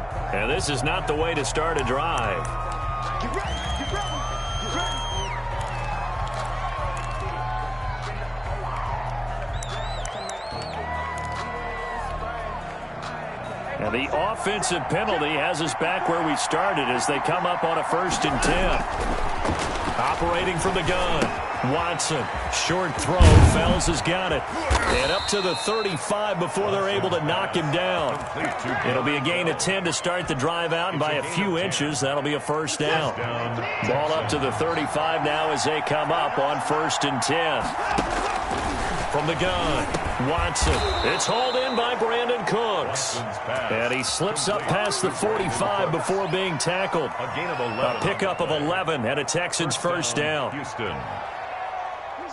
field. And this is not the way to start a drive. Get ready, get ready, get ready. And the offensive penalty has us back where we started as they come up on a 1st and 10. Operating from the gun. Watson, short throw. Fells has got it. And up to the 35 before they're able to knock him down. It'll be a gain of 10 to start the drive out, and by a few inches, that'll be a 1st down. Ball up to the 35 now as they come up on 1st and 10. From the gun, Watson. It's hauled in by Brandon Cooks. And he slips up past the 45 before being tackled. A pickup of 11 and a Texans 1st down.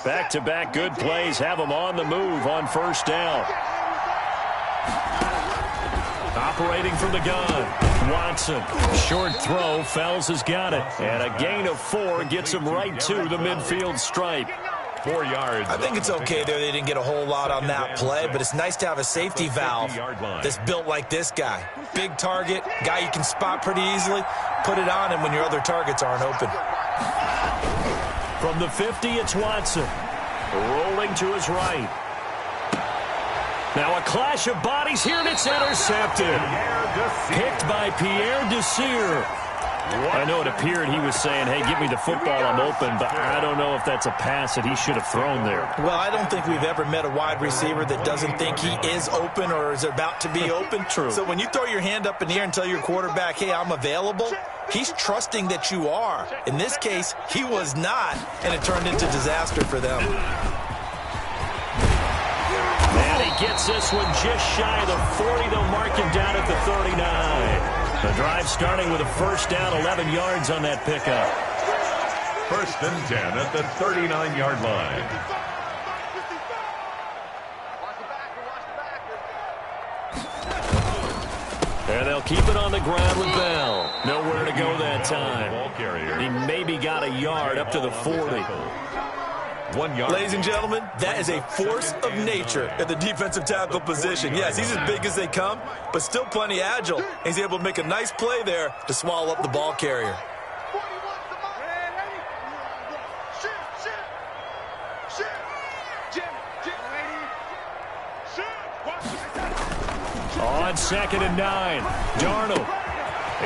Back-to-back good plays have them on the move on 1st down. Operating from the gun, Watson. Short throw, Fells has got it. And a gain of 4 gets him right to the midfield stripe. 4 yards. I think it's okay there. They didn't get a whole lot on that play, but it's nice to have a safety valve that's built like this guy. Big target, guy you can spot pretty easily. Put it on him when your other targets aren't open. From the 50, it's Watson. Rolling to his right. Now a clash of bodies here, and it's intercepted. Picked by Pierre Desir. I know it appeared he was saying, hey, give me the football, I'm open, but I don't know if that's a pass that he should have thrown there. Well, I don't think we've ever met a wide receiver that doesn't think he is open or is about to be open. True. So when you throw your hand up in the air and tell your quarterback, hey, I'm available, he's trusting that you are. In this case, he was not, and it turned into disaster for them. And he gets this one just shy of the 40. They'll mark him down at the 39. The drive starting with a 1st down, 11 yards on that pickup. 1st and 10 at the 39-yard line. And they'll keep it on the ground with Bell. Nowhere to go that time. He maybe got a yard up to the 40. 1 yard. Ladies and gentlemen, that is a force of nature at the defensive tackle position. Yes, he's as big as they come, but still plenty agile. He's able to make a nice play there to swallow up the ball carrier. On 2nd and 9, Darnold.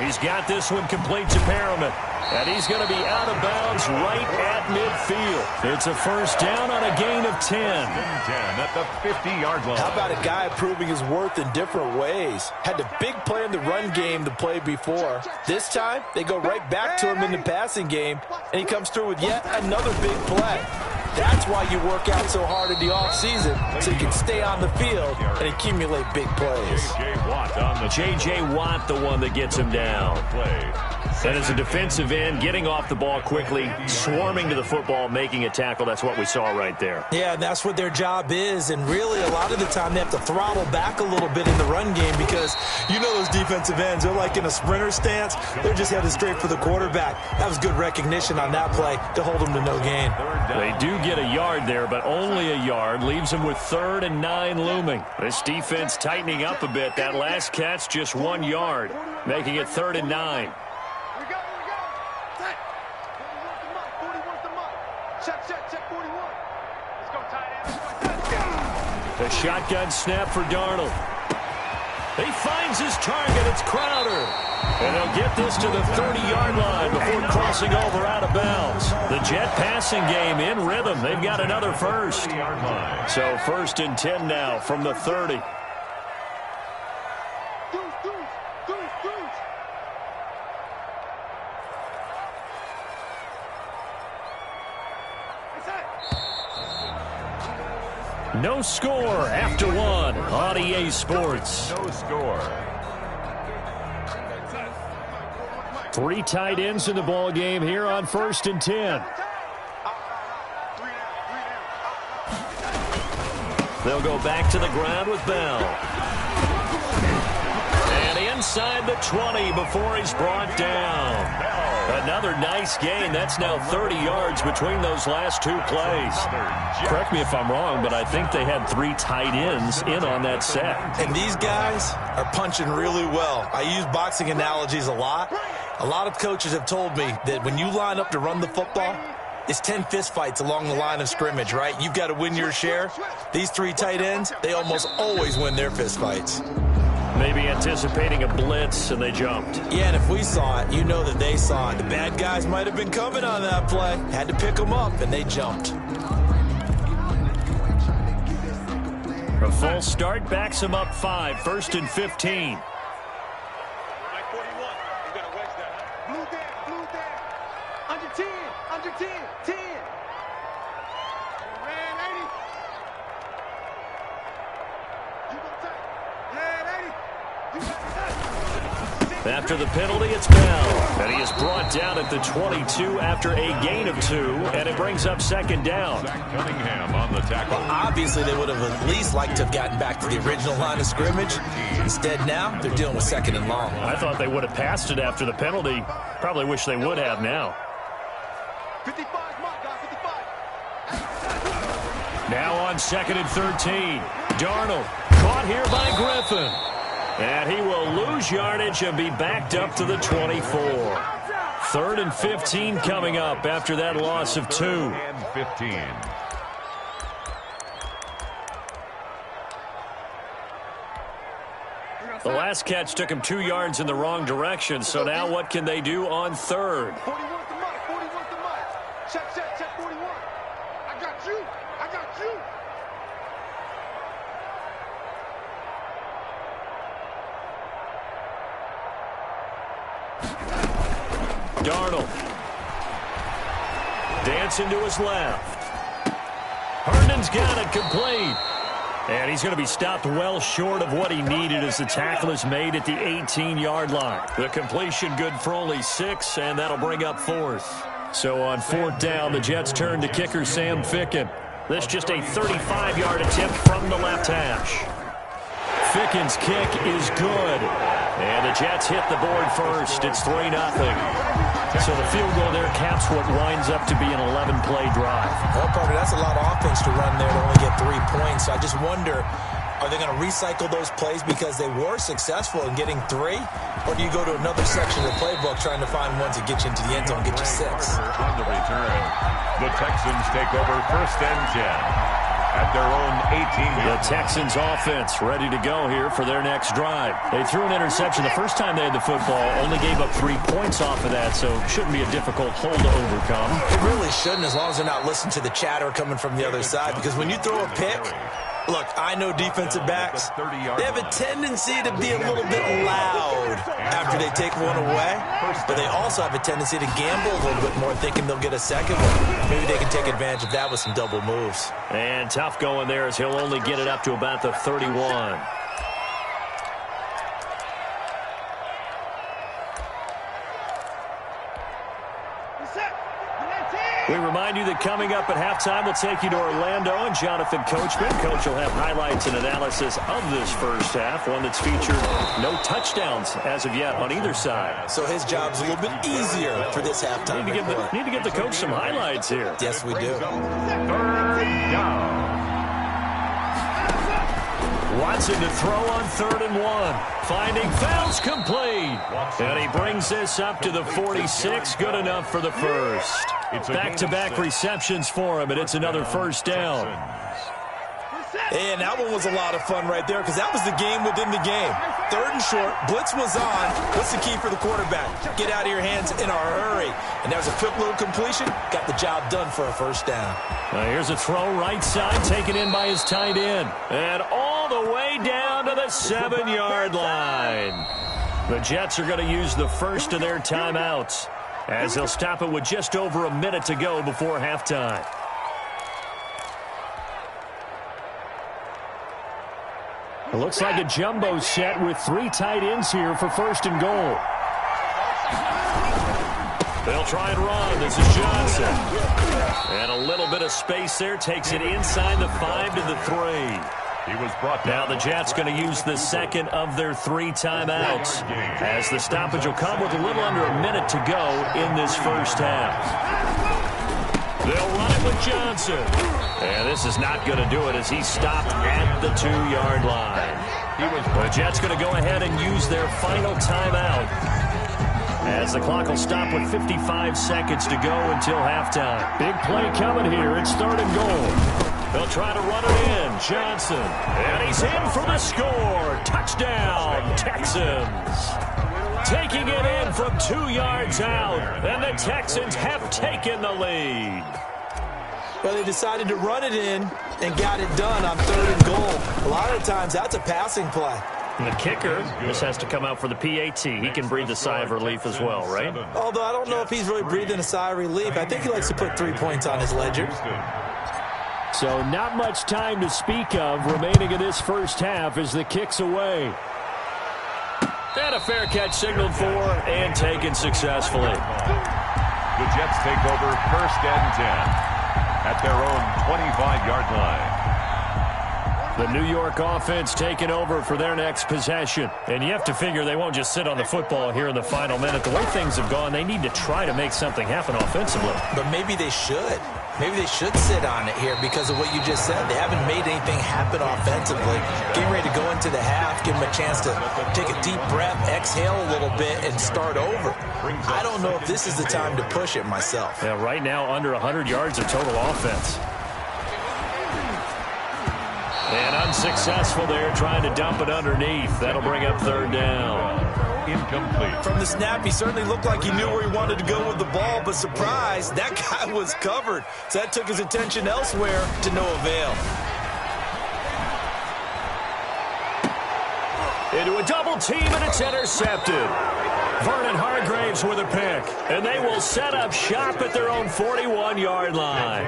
He's got this one complete to Perriman. And he's going to be out of bounds right at midfield. It's a 1st down on a gain of 10. 10 at the 50-yard line. How about a guy proving his worth in different ways? Had a big play in the run game the play before. This time, they go right back to him in the passing game, and he comes through with yet another big play. That's why you work out so hard in the offseason, so you can stay on the field and accumulate big plays. J.J. Watt, the one that gets him down. And as a defensive end, getting off the ball quickly, swarming to the football, making a tackle, that's what we saw right there. Yeah, and that's what their job is, and really a lot of the time they have to throttle back a little bit in the run game because you know those defensive ends, they're like in a sprinter stance. They're just headed straight for the quarterback. That was good recognition on that play to hold them to no gain. They do get a yard there, but only a yard. Leaves them with 3rd and 9 looming. This defense tightening up a bit. That last catch just 1 yard, making it 3rd and 9. The shotgun snap for Darnold. He finds his target. It's Crowder. And he'll get this to the 30-yard line before crossing over out of bounds. The Jet passing game in rhythm. They've got another 1st. So 1st and 10 now from the 30. No score after 1 on EA Sports. No score. 3 tight ends in the ball game here on 1st and 10. They'll go back to the ground with Bell. And inside the 20 before he's brought down. Another nice gain. That's now 30 yards between those last two plays. Correct me if I'm wrong, but I think they had 3 tight ends in on that set. And these guys are punching really well. I use boxing analogies a lot. A lot of coaches have told me that when you line up to run the football, it's 10 fist fights along the line of scrimmage, right? You've got to win your share. These 3 tight ends, they almost always win their fist fights. Maybe anticipating a blitz, and they jumped. Yeah, and if we saw it, you know that they saw it. The bad guys might have been coming on that play. Had to pick them up, and they jumped. A full start backs them up 5, 1st and 15. Under 10, under 10, 10. Red 80. You go tight. Red 80. You got tight. After the penalty, it's Bell. And he is brought down at the 22 after a gain of 2, and it brings up 2nd down. Zach Cunningham on the tackle. Well, obviously, they would have at least liked to have gotten back to the original line of scrimmage. Instead, now, they're dealing with 2nd and long. I thought they would have passed it after the penalty. Probably wish they would have now. 55, mark, guys, 55. Now on 2nd and 13. Darnold caught here by Griffin. And he will lose yardage and be backed up to the 24. 3rd and 15 coming up after that loss of 2. And 15. The last catch took him 2 yards in the wrong direction, so now what can they do on 3rd? 41 to Mike, 41 to Mike. Check, 41. I got you, I got you. Darnold. Dancing to his left. Herndon's got it complete. And he's going to be stopped well short of what he needed as the tackle is made at the 18-yard line. The completion good for only 6, and that'll bring up 4th. So on 4th down, the Jets turn to kicker Sam Ficken. This just a 35-yard attempt from the left hash. Ficken's kick is good. And the Jets hit the board first. It's 3-0. So the field goal there caps what winds up to be an 11-play drive. Well, Parker, that's a lot of offense to run there to only get 3 points. So I just wonder, are they going to recycle those plays because they were successful in getting 3? Or do you go to another section of the playbook trying to find ones that get you into the end zone and get you 6? On the return, the Texans take over 1st and 10. At their own 18-yard. The Texans offense ready to go here for their next drive. They threw an interception the first time they had the football, only gave up 3 points off of that, so shouldn't be a difficult hole to overcome. It really shouldn't, as long as they're not listening to the chatter coming from the other side, because when you throw a pick, look, I know defensive backs, they have a tendency to be a little bit loud after they take one away, but they also have a tendency to gamble a little bit more, thinking they'll get a second one. Maybe they can take advantage of that with some double moves. And tough going there as he'll only get it up to about the 31. We remind you that coming up at halftime, we'll take you to Orlando and Jonathan Coachman. Coach will have highlights and analysis of this first half, one that's featured no touchdowns as of yet on either side. So his job's a little bit easier for this halftime. Need to give the coach some highlights here. Yes, we do. 3rd down. Watson to throw on 3rd and 1. Finding Fouts complete. And he brings this up to the 46. Good enough for the first. Back-to-back receptions for him, and it's another 1st down. And that one was a lot of fun right there because that was the game within the game. 3rd and short, blitz was on. What's the key for the quarterback? Get out of your hands in a hurry. And that was a quick little completion. Got the job done for a 1st down. Here's a throw right side, taken in by his tight end. And all the way down to the 7-yard line. The Jets are going to use the first of their timeouts, as they'll stop it with just over a minute to go before halftime. It looks like a jumbo set with 3 tight ends here for 1st and goal. They'll try and run. This is Johnson. And a little bit of space there. Takes it inside the 5 to the 3. He was brought down. Now the Jets going to use the second of their 3 timeouts, as the stoppage will come with a little under a minute to go in this first half. They'll run it with Johnson. And this is not going to do it as he's stopped at the 2-yard line. The Jets going to go ahead and use their final timeout, as the clock will stop with 55 seconds to go until halftime. Big play coming here. It's 3rd and goal. They'll try to run it in. Johnson. And he's in for the score. Touchdown, Texans. Taking it in from 2 yards out. And the Texans have taken the lead. Well, they decided to run it in and got it done on 3rd and goal. A lot of times, that's a passing play. And the kicker, this has to come out for the PAT. He can breathe a sigh of relief as well, right? Although I don't know if he's really breathing a sigh of relief. I think he likes to put 3 points on his ledger. So not much time to speak of remaining in this first half as the kick's away. And a fair catch signaled for and taken successfully. The Jets take over 1st and 10 at their own 25-yard line. The New York offense taking over for their next possession. And you have to figure they won't just sit on the football here in the final minute. The way things have gone, they need to try to make something happen offensively. But maybe they should. Maybe they should sit on it here because of what you just said. They haven't made anything happen offensively. Getting ready to go into the half, give them a chance to take a deep breath, exhale a little bit, and start over. I don't know if this is the time to push it myself. Yeah, right now under 100 yards of total offense. And unsuccessful there, trying to dump it underneath. That'll bring up 3rd down. Incomplete. From the snap, he certainly looked like he knew where he wanted to go with the ball, but surprise, that guy was covered. So that took his attention elsewhere to no avail. Into a double team, and it's intercepted. Vernon Hargraves with a pick. And they will set up shop at their own 41-yard line.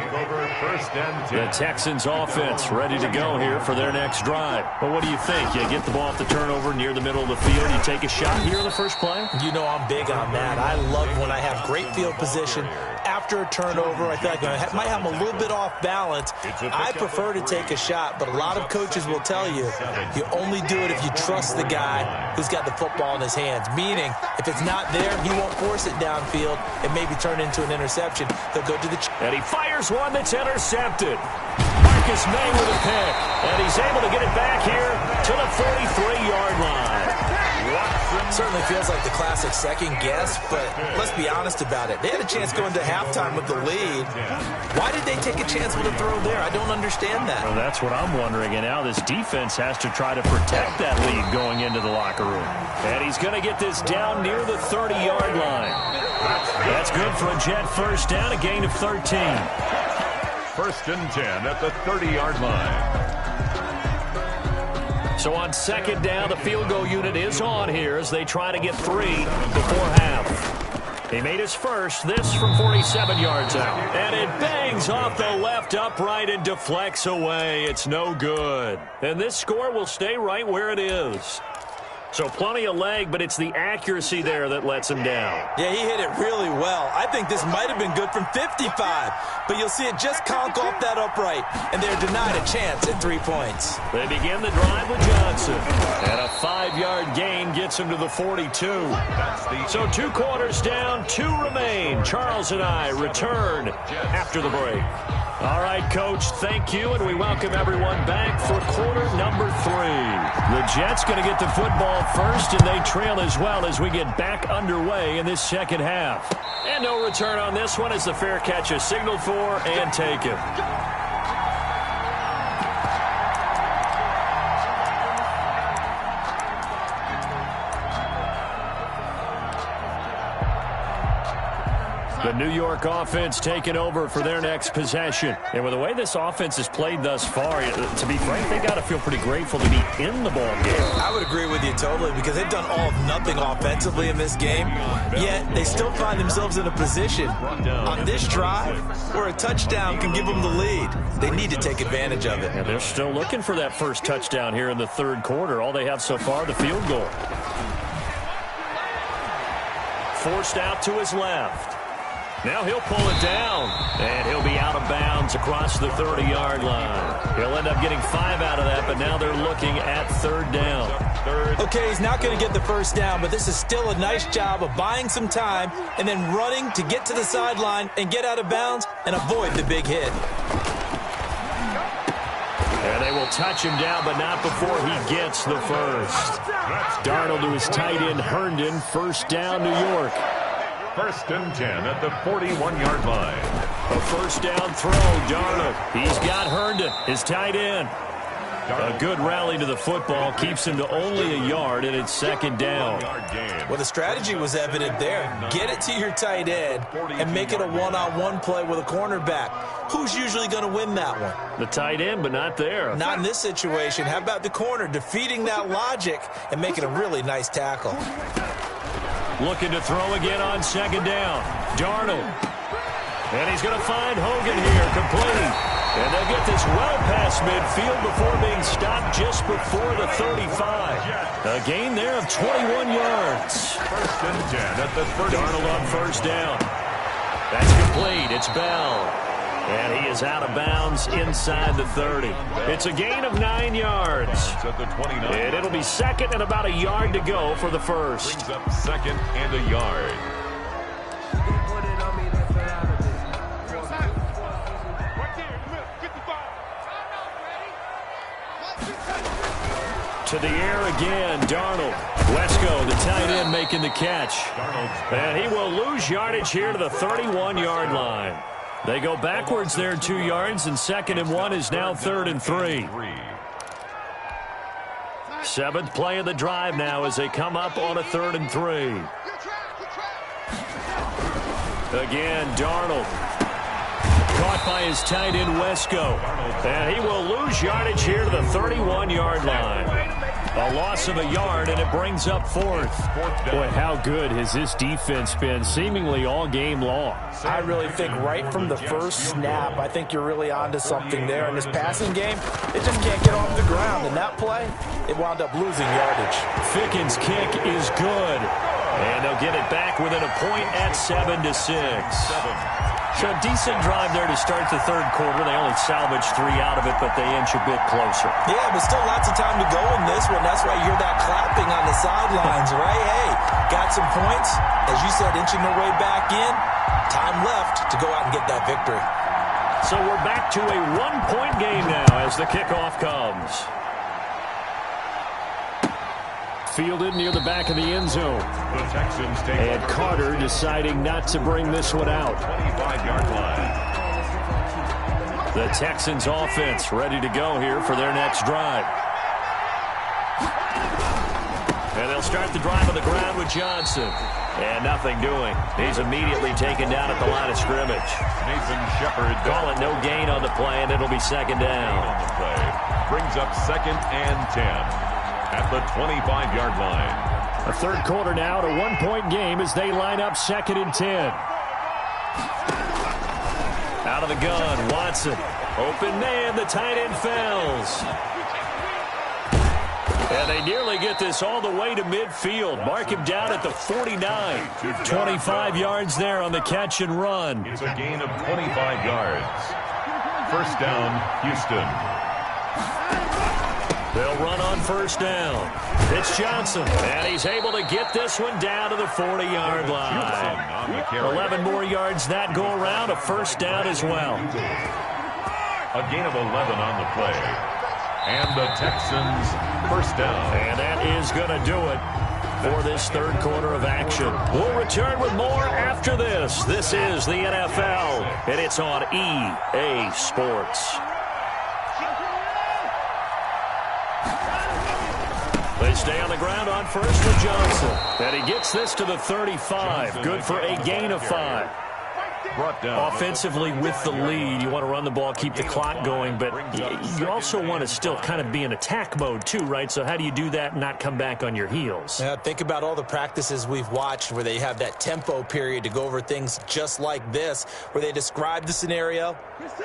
The Texans offense ready to go here for their next drive. But what do you think? You get the ball off the turnover near the middle of the field. You take a shot here in the first play? You know I'm big on that. I love when I have great field position. After a turnover, I feel like I might have them a little bit off balance. I prefer to take a shot, but a lot of coaches will tell you, you only do it if you trust the guy who's got the football in his hands. Meaning, if it's not there, he won't force it downfield and maybe turn into an interception. He'll go to the... And he fires one that's intercepted. Marcus May with a pick. And he's able to get it back here to the 43-yard line. Certainly feels like the classic second guess, but let's be honest about it. They had a chance going to halftime with the lead. Why did they take a chance with a throw there? I don't understand that. Well, that's what I'm wondering. And now this defense has to try to protect that lead going into the locker room. And he's going to get this down near the 30-yard line. That's good for a Jet first down, a gain of 13. 1st and 10 at the 30-yard line. So on 2nd down, the field goal unit is on here as they try to get 3 before half. He made his first, this from 47 yards out. And it bangs off the left upright and deflects away. It's no good. And this score will stay right where it is. So plenty of leg, but it's the accuracy there that lets him down. Yeah, he hit it really well. I think this might have been good from 55, but you'll see it just conk off that upright, and they're denied a chance at 3 points. They begin the drive with Johnson, and a 5-yard gain gets him to the 42. So 2 quarters down, 2 remain. Charles and I return after the break. All right, Coach, thank you, and we welcome everyone back for quarter number 3. The Jets going to get the football first, and they trail as well as we get back underway in this second half. And no return on this one as the fair catch is signaled for and taken. The New York offense taking over for their next possession. And with the way this offense has played thus far, to be frank, they got to feel pretty grateful to be in the ball game. I would agree with you totally because they've done all of nothing offensively in this game, yet they still find themselves in a position on this drive where a touchdown can give them the lead. They need to take advantage of it. And they're still looking for that first touchdown here in the 3rd quarter. All they have so far, the field goal. Forced out to his left. Now he'll pull it down, and he'll be out of bounds across the 30-yard line. He'll end up getting 5 out of that, but now they're looking at 3rd down. Okay, he's not going to get the first down, but this is still a nice job of buying some time and then running to get to the sideline and get out of bounds and avoid the big hit. And they will touch him down, but not before he gets the first. Darnold to his tight end, Herndon. 1st down, New York. 1st and 10 at the 41-yard line. A 1st down throw, Darnold. He's got Herndon, his tight end. A good rally to the football keeps him to only a yard, and it's 2nd down. Well, the strategy was evident there. Get it to your tight end and make it a one-on-one play with a cornerback. Who's usually going to win that one? The tight end, but not there. Not in this situation. How about the corner defeating that logic and making a really nice tackle? Looking to throw again on 2nd down. Darnold. And he's going to find Hogan here, complete. And they'll get this well past midfield before being stopped just before the 35. A gain there of 21 yards. 1st and 10 at the 30. Darnold on 1st down. That's complete. It's Bell. And he is out of bounds inside the 30. It's a gain of 9 yards. At the 29. And it'll be 2nd and about a yard to go for the first. Brings up 2nd and a yard. To the air again, Darnold. Wesco, the tight end, making the catch. And he will lose yardage here to the 31-yard line. They go backwards there 2 yards, and 2nd and 1 is now 3rd and 3. 7th play of the drive now as they come up on a 3rd and 3. Again, Darnold. Caught by his tight end, Wesco. And he will lose yardage here to the 31-yard line. A loss of a yard, and it brings up 4th. Boy, how good has this defense been seemingly all game long? I really think right from the first snap, I think you're really onto something there. In this passing game, it just can't get off the ground. In that play, it wound up losing yardage. Ficken's kick is good. And they'll get it back within a point at 7-6. So a decent drive there to start the 3rd quarter. They only salvaged 3 out of it, but they inch a bit closer. Yeah, but still lots of time to go in this one. That's why you hear that clapping on the sidelines, right? Hey, got some points. As you said, inching their way back in. Time left to go out and get that victory. So we're back to a 1-point game now as the kickoff comes. Fielded near the back of the end zone. The Texans take and Carter deciding not to bring this one out. 25-yard line. The Texans offense ready to go here for their next drive. And they'll start the drive on the ground with Johnson. And nothing doing. He's immediately taken down at the line of scrimmage. Nathan Shepard. Call it no gain on the play, and it'll be 2nd down. On the play. Brings up 2nd and 10. At the 25-yard line. A 3rd quarter now, a 1-point game as they line up 2nd and 10. Out of the gun, Watson. Open man, the tight end Fells. And they nearly get this all the way to midfield. Mark him down at the 49. 25 yards there on the catch and run. It's a gain of 25 yards. 1st down, Houston. They'll run on 1st down. It's Johnson, and he's able to get this one down to the 40-yard line. 11 more yards that go around, a 1st down as well. A gain of 11 on the play. And the Texans 1st down. And that is going to do it for this 3rd quarter of action. We'll return with more after this. This is the NFL, and it's on EA Sports. They stay on the ground on 1st with Johnson. And he gets this to the 35. Good for a gain of 5. Offensively with the lead, you want to run the ball, keep the clock going, but you also want to still kind of be in attack mode too, right? So how do you do that and not come back on your heels? Yeah, think about all the practices we've watched where they have that tempo period to go over things just like this, where they describe the scenario,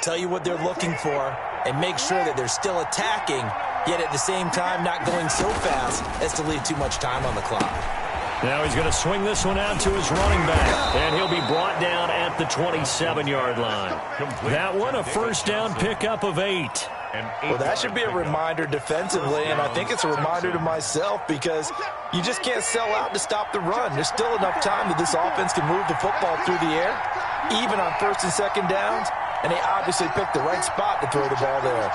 tell you what they're looking for, and make sure that they're still attacking, yet at the same time not going so fast as to leave too much time on the clock. Now he's going to swing this one out to his running back, and he'll be brought down at the 27-yard line. That one, a first down pickup of 8. Well, that should be a reminder defensively, and I think it's a reminder to myself because you just can't sell out to stop the run. There's still enough time that this offense can move the football through the air, even on first and second downs, and they obviously picked the right spot to throw the ball there.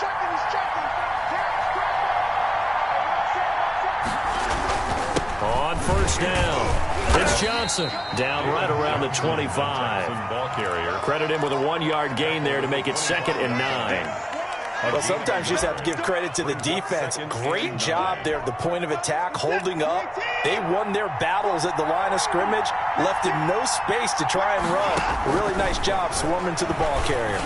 On first down, it's Johnson down right around the 25. Credit him with a 1-yard gain there to make it 2nd and 9. Well, sometimes you just have to give credit to the defense. Great job there at the point of attack, holding up. They won their battles at the line of scrimmage, left him no space to try and run. A really nice job swarming to the ball carrier.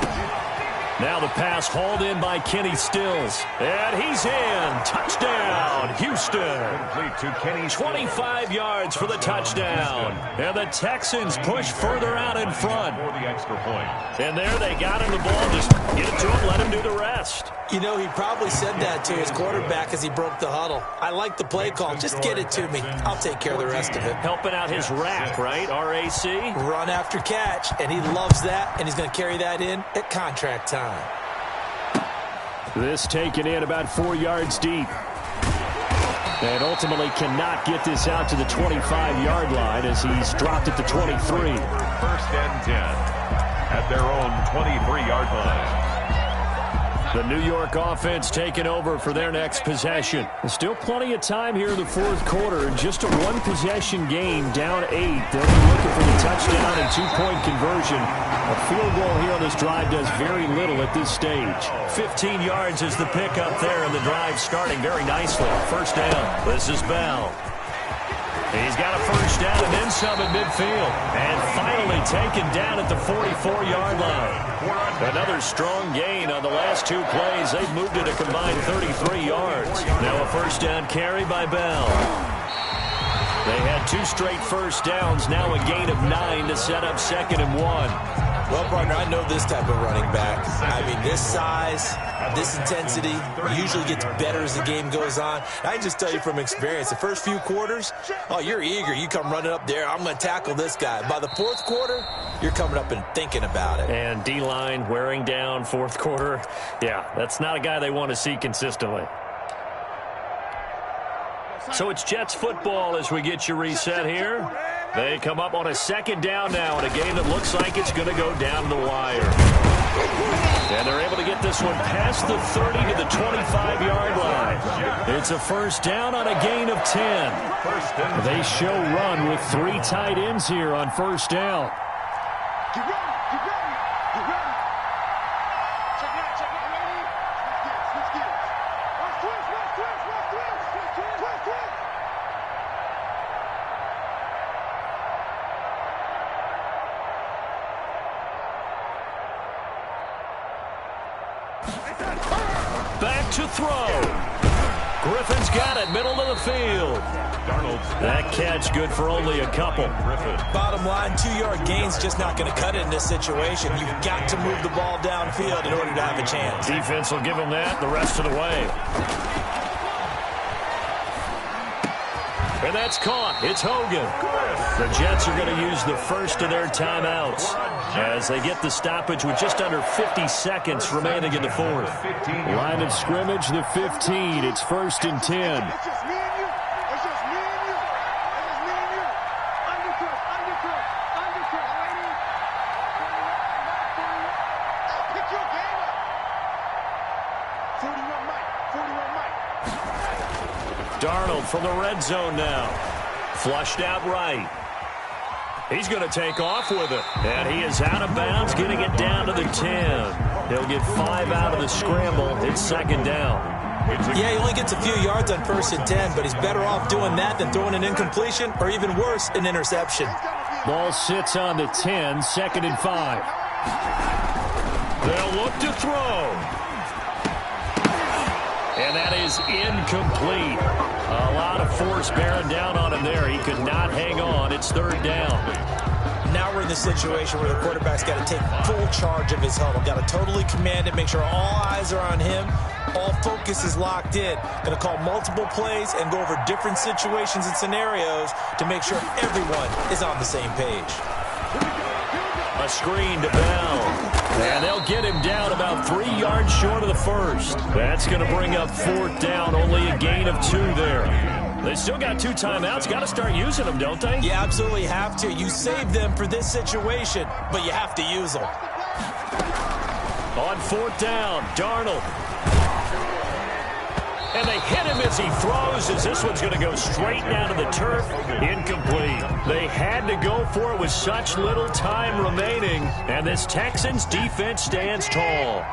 Now the pass hauled in by Kenny Stills. And he's in. Touchdown, Houston. 25 yards for the touchdown. And the Texans push further out in front. And there they got him the ball. Just get it to him, let him do the rest. You know, he probably said that to his quarterback as he broke the huddle. I like the play call. Just get it to me. I'll take care of the rest of it. Helping out his rack, right? R-A-C? Run after catch, and he loves that, and he's going to carry that in at contract time. This taken in about 4 yards deep. And ultimately cannot get this out to the 25-yard line as he's dropped it to 23. 1st and 10 at their own 23-yard line. The New York offense taking over for their next possession. There's still plenty of time here in the 4th quarter. Just a 1-possession game, down 8. They'll be looking for the touchdown and 2-point conversion. A field goal here on this drive does very little at this stage. 15 yards is the pickup there, and the drive starting very nicely. First down. This is Bell. He's got a first down and then some at midfield. And finally taken down at the 44-yard line. Another strong gain on the last 2 plays. They've moved it a combined 33 yards. Now a first down carry by Bell. They had 2 straight first downs. Now a gain of 9 to set up 2nd and 1. Well, partner, I know this type of running back. I mean, this size, this intensity usually gets better as the game goes on. I can just tell you from experience, the first few quarters, oh, you're eager. You come running up there, I'm going to tackle this guy. By the 4th quarter, you're coming up and thinking about it. And D-line wearing down 4th quarter. Yeah, that's not a guy they want to see consistently. So it's Jets football as we get you reset here. They come up on a 2nd down now in a game that looks like it's going to go down the wire. And they're able to get this one past the 30 to the 25-yard line. It's a first down on a gain of 10. They show run with 3 tight ends here on first down. Get ready, get ready, get ready. Check it out, check it out. Ready? Switch gears. Watch twist, watch twist, watch twist, twist, twist, twist, twist. Back to throw. Griffin's got it, middle of the field. That catch good for only a couple. Bottom line, 2-yard gain's just not going to cut it in this situation. You've got to move the ball downfield in order to have a chance. Defense will give him that the rest of the way. And that's caught. It's Hogan. The Jets are going to use the first of their timeouts as they get the stoppage with just under 50 seconds remaining in the 4th. Line of scrimmage, the 15. It's 1st and 10. It's just me and you. It's just me and you. It's just me and you. Undercut, undercut, undercut. Ready? 41, pick your game up. 41 Mike, 41 Mike. Darnold from the red zone now. Flushed out right. He's going to take off with it. And he is out of bounds, getting it down to the 10. He'll get 5 out of the scramble. It's 2nd down. Yeah, he only gets a few yards on 1st and 10, but he's better off doing that than throwing an incompletion or even worse, an interception. Ball sits on the 10, 2nd and 5. They'll look to throw. And that is incomplete. A lot of force bearing down on him there. He could not hang on. It's 3rd down. Now we're in the situation where the quarterback's got to take full charge of his huddle. Got to totally command it, make sure all eyes are on him. All focus is locked in. Going to call multiple plays and go over different situations and scenarios to make sure everyone is on the same page. A screen to Bell. And they'll get him down about 3 yards short of the first. That's going to bring up 4th down, only a gain of 2 there. They still got 2 timeouts. Got to start using them, don't they? You absolutely have to. You save them for this situation, but you have to use them. On 4th down, Darnold. And they hit him as he throws, as this one's going to go straight down to the turf. Incomplete. They had to go for it with such little time remaining. And this Texans defense stands tall.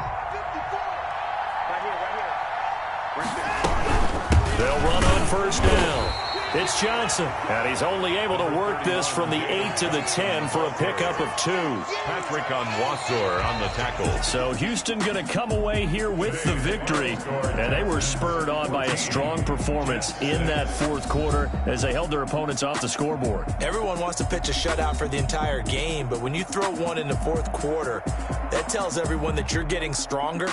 They'll run on 1st down. It's Johnson, and he's only able to work this from the 8 to the 10 for a pickup of 2. Patrick Onwuasor on the tackle. So Houston going to come away here with the victory, and they were spurred on by a strong performance in that 4th quarter as they held their opponents off the scoreboard. Everyone wants to pitch a shutout for the entire game, but when you throw one in the 4th quarter, that tells everyone that you're getting stronger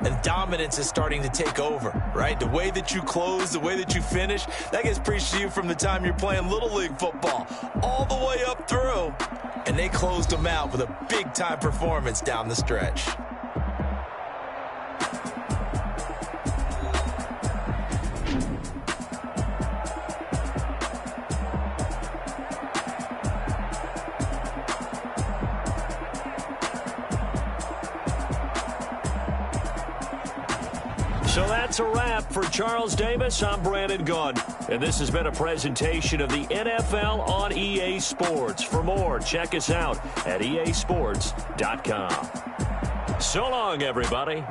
and dominance is starting to take over, right? The way that you close, the way that you finish, that gets preached to you from the time you're playing Little League football all the way up through. And they closed them out with a big-time performance down the stretch. So that's a wrap for Charles Davis. I'm Brandon Gunn, and this has been a presentation of the NFL on EA Sports. For more, check us out at easports.com. So long, everybody.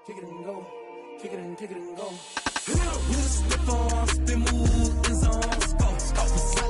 Kick it and go. Kick it and go. With a stiff arm, spin move, and zone, scope.